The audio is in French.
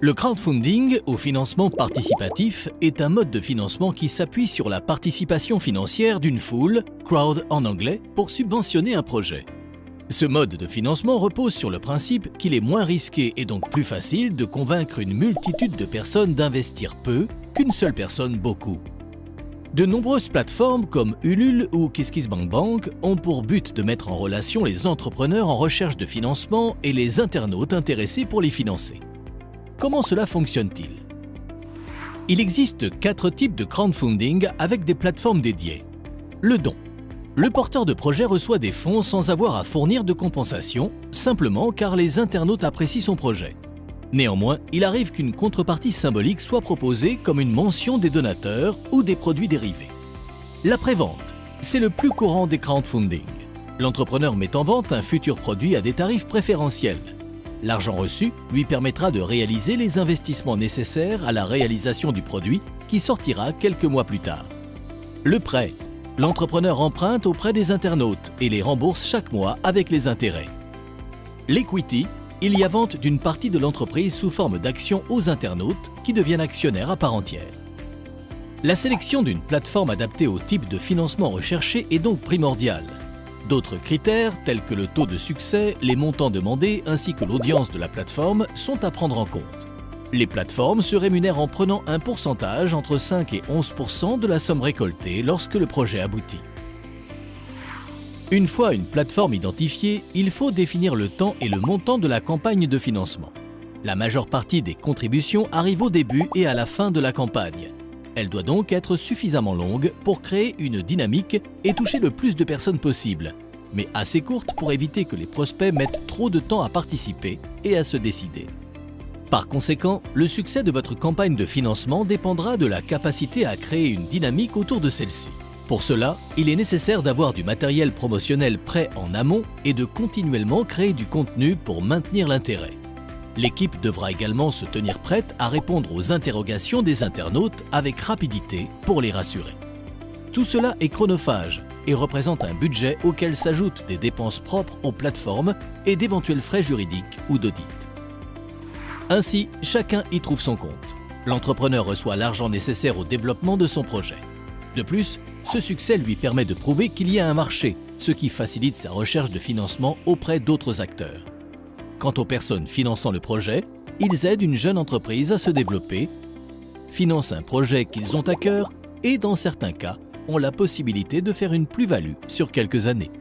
Le crowdfunding, ou financement participatif, est un mode de financement qui s'appuie sur la participation financière d'une foule, crowd en anglais, pour subventionner un projet. Ce mode de financement repose sur le principe qu'il est moins risqué et donc plus facile de convaincre une multitude de personnes d'investir peu qu'une seule personne beaucoup. De nombreuses plateformes comme Ulule ou KissKissBankBank ont pour but de mettre en relation les entrepreneurs en recherche de financement et les internautes intéressés pour les financer. Comment cela fonctionne-t-il? Il existe 4 types de crowdfunding avec des plateformes dédiées. Le don. Le porteur de projet reçoit des fonds sans avoir à fournir de compensation, simplement car les internautes apprécient son projet. Néanmoins, il arrive qu'une contrepartie symbolique soit proposée comme une mention des donateurs ou des produits dérivés. La prévente, c'est le plus courant des crowdfunding. L'entrepreneur met en vente un futur produit à des tarifs préférentiels. L'argent reçu lui permettra de réaliser les investissements nécessaires à la réalisation du produit qui sortira quelques mois plus tard. Le prêt. L'entrepreneur emprunte auprès des internautes et les rembourse chaque mois avec les intérêts. L'equity. Il y a vente d'une partie de l'entreprise sous forme d'actions aux internautes qui deviennent actionnaires à part entière. La sélection d'une plateforme adaptée au type de financement recherché est donc primordiale. D'autres critères, tels que le taux de succès, les montants demandés ainsi que l'audience de la plateforme, sont à prendre en compte. Les plateformes se rémunèrent en prenant un pourcentage entre 5 et 11% de la somme récoltée lorsque le projet aboutit. Une fois une plateforme identifiée, il faut définir le temps et le montant de la campagne de financement. La majeure partie des contributions arrive au début et à la fin de la campagne. Elle doit donc être suffisamment longue pour créer une dynamique et toucher le plus de personnes possible, mais assez courte pour éviter que les prospects mettent trop de temps à participer et à se décider. Par conséquent, le succès de votre campagne de financement dépendra de la capacité à créer une dynamique autour de celle-ci. Pour cela, il est nécessaire d'avoir du matériel promotionnel prêt en amont et de continuellement créer du contenu pour maintenir l'intérêt. L'équipe devra également se tenir prête à répondre aux interrogations des internautes avec rapidité pour les rassurer. Tout cela est chronophage et représente un budget auquel s'ajoutent des dépenses propres aux plateformes et d'éventuels frais juridiques ou d'audit. Ainsi, chacun y trouve son compte. L'entrepreneur reçoit l'argent nécessaire au développement de son projet. De plus, ce succès lui permet de prouver qu'il y a un marché, ce qui facilite sa recherche de financement auprès d'autres acteurs. Quant aux personnes finançant le projet, ils aident une jeune entreprise à se développer, financent un projet qu'ils ont à cœur et, dans certains cas, ont la possibilité de faire une plus-value sur quelques années.